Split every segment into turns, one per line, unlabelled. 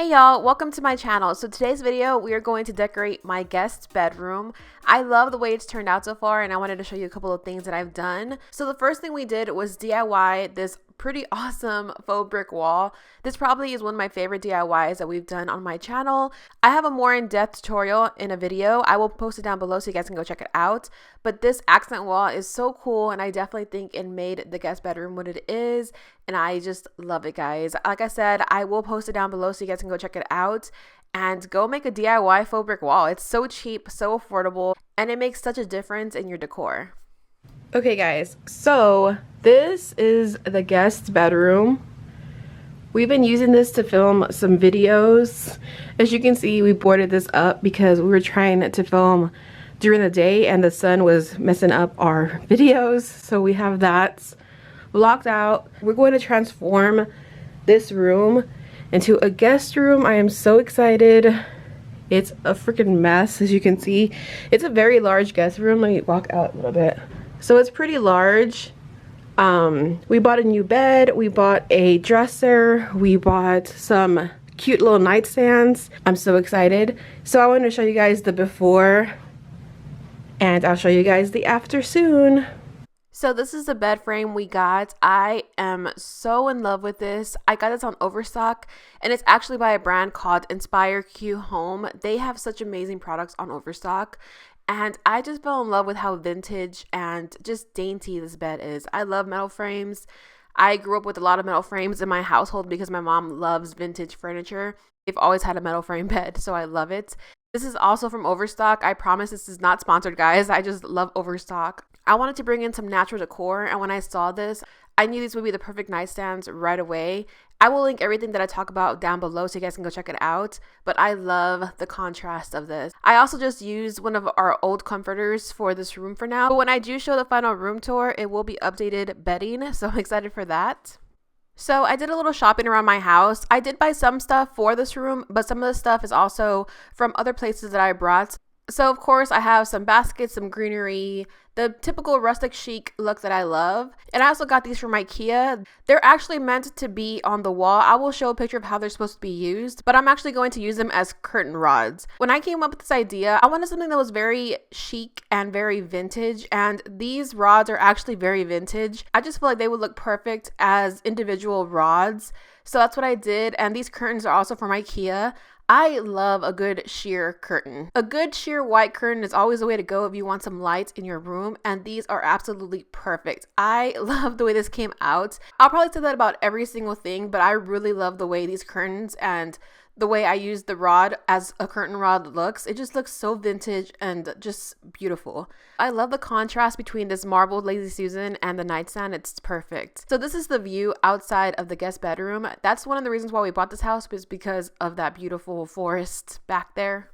Hey y'all, welcome to my channel. So today's video, we are going to decorate my guest's bedroom. I love the way it's turned out so far and I wanted to show you a couple of things that I've done. So the first thing we did was DIY this pretty awesome faux brick wall. This probably is one of my favorite DIYs that we've done on my channel. I have a more in-depth tutorial in a video. I will post it down below so you guys can go check it out. But this accent wall is so cool and I definitely think it made the guest bedroom what it is. And I just love it, guys. Like I said, I will post it down below so you guys can go check it out and go make a DIY faux brick wall. It's so cheap, so affordable, and it makes such a difference in your decor. Okay guys, so this is the guest bedroom. We've been using this to film some videos. As you can see, we boarded this up because we were trying to film during the day and the sun was messing up our videos. So we have that blocked out. We're going to transform this room into a guest room. I am so excited. It's a freaking mess, as you can see. It's a very large guest room. Let me walk out a little bit. So it's pretty large. We bought a new bed, we bought a dresser, we bought some cute little nightstands. I'm so excited. So I wanted to show you guys the before and I'll show you guys the after soon. So this is the bed frame we got. I am so in love with this. I got this on Overstock and it's actually by a brand called Inspire Q Home. They have such amazing products on Overstock. And I just fell in love with how vintage and just dainty this bed is. I love metal frames. I grew up with a lot of metal frames in my household because my mom loves vintage furniture. They've always had a metal frame bed, so I love it. This is also from Overstock. I promise this is not sponsored, guys. I just love Overstock. I wanted to bring in some natural decor, and when I saw this, I knew these would be the perfect nightstands right away. I will link everything that I talk about down below so you guys can go check it out, but I love the contrast of this. I also just used one of our old comforters for this room for now, but when I do show the final room tour, it will be updated bedding, so I'm excited for that. So I did a little shopping around my house. I did buy some stuff for this room, but some of the stuff is also from other places that I brought. So of course I have some baskets, some greenery, the typical rustic chic look that I love. And I also got these from IKEA. They're actually meant to be on the wall. I will show a picture of how they're supposed to be used, but I'm actually going to use them as curtain rods. When I came up with this idea, I wanted something that was very chic and very vintage, and these rods are actually very vintage. I just feel like they would look perfect as individual rods. So that's what I did, and these curtains are also from IKEA. I love a good sheer curtain. A good sheer white curtain is always the way to go if you want some light in your room, and these are absolutely perfect. I love the way this came out. I'll probably say that about every single thing, but I really love the way these curtains and the way I use the rod as a curtain rod looks. It just looks so vintage and just beautiful. I love the contrast between this marbled Lazy Susan and the nightstand. It's perfect. So this is the view outside of the guest bedroom. That's one of the reasons why we bought this house, was because of that beautiful forest back there.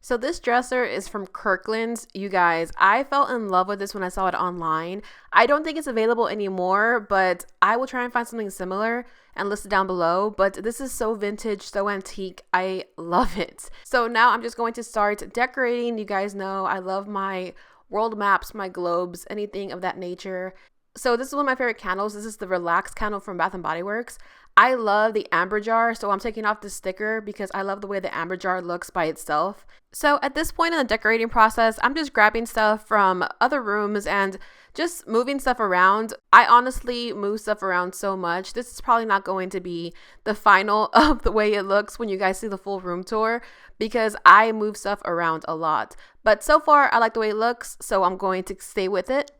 So this dresser is from Kirkland's. You guys, I fell in love with this when I saw it online. I don't think it's available anymore, but I will try and find something similar and list it down below. But this is so vintage, so antique. I love it. So now I'm just going to start decorating. You guys know I love my world maps, my globes, anything of that nature. So this is one of my favorite candles. This is the Relax candle from Bath & Body Works. I love the amber jar, so I'm taking off the sticker because I love the way the amber jar looks by itself. So at this point in the decorating process, I'm just grabbing stuff from other rooms and just moving stuff around. I honestly move stuff around so much. This is probably not going to be the final of the way it looks when you guys see the full room tour because I move stuff around a lot. But so far, I like the way it looks, so I'm going to stay with it.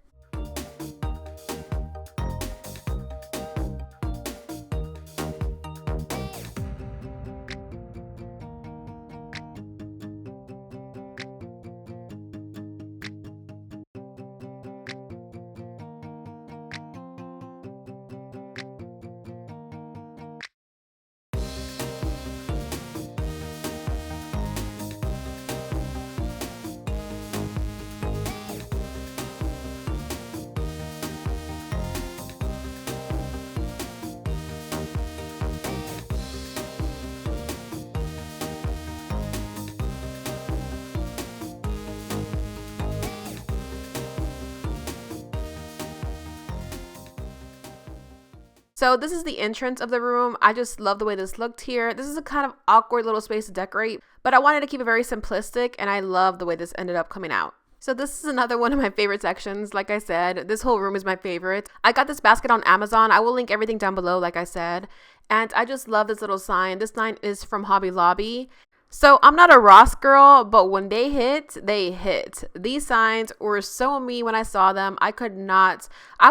So this is the entrance of the room. I just love the way this looked here. This is a kind of awkward little space to decorate, but I wanted to keep it very simplistic, and I love the way this ended up coming out. So this is another one of my favorite sections. Like I said, this whole room is my favorite. I got this basket on Amazon. I will link everything down below, like I said. And I just love this little sign. This sign is from Hobby Lobby. So I'm not a Ross girl, but when they hit, they hit. These signs were so me when I saw them. I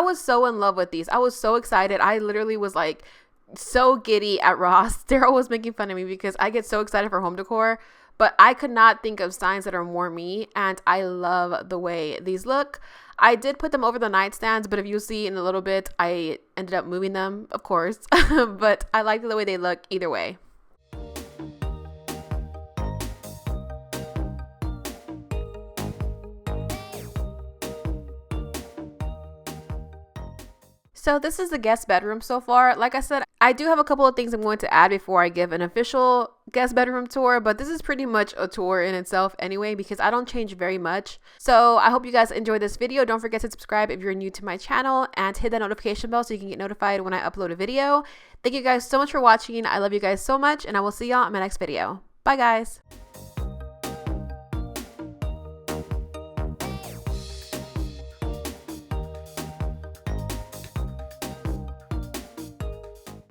was so in love with these. I was so excited. I literally was like so giddy at Ross. Daryl was making fun of me because I get so excited for home decor, but I could not think of signs that are more me, and I love the way these look. I did put them over the nightstands, but if you see in a little bit, I ended up moving them, of course, but I like the way they look either way. So this is the guest bedroom so far. Like I said, I do have a couple of things I'm going to add before I give an official guest bedroom tour, but this is pretty much a tour in itself anyway because I don't change very much. So I hope you guys enjoyed this video. Don't forget to subscribe if you're new to my channel and hit that notification bell so you can get notified when I upload a video. Thank you guys so much for watching. I love you guys so much, and I will see y'all in my next video. Bye guys.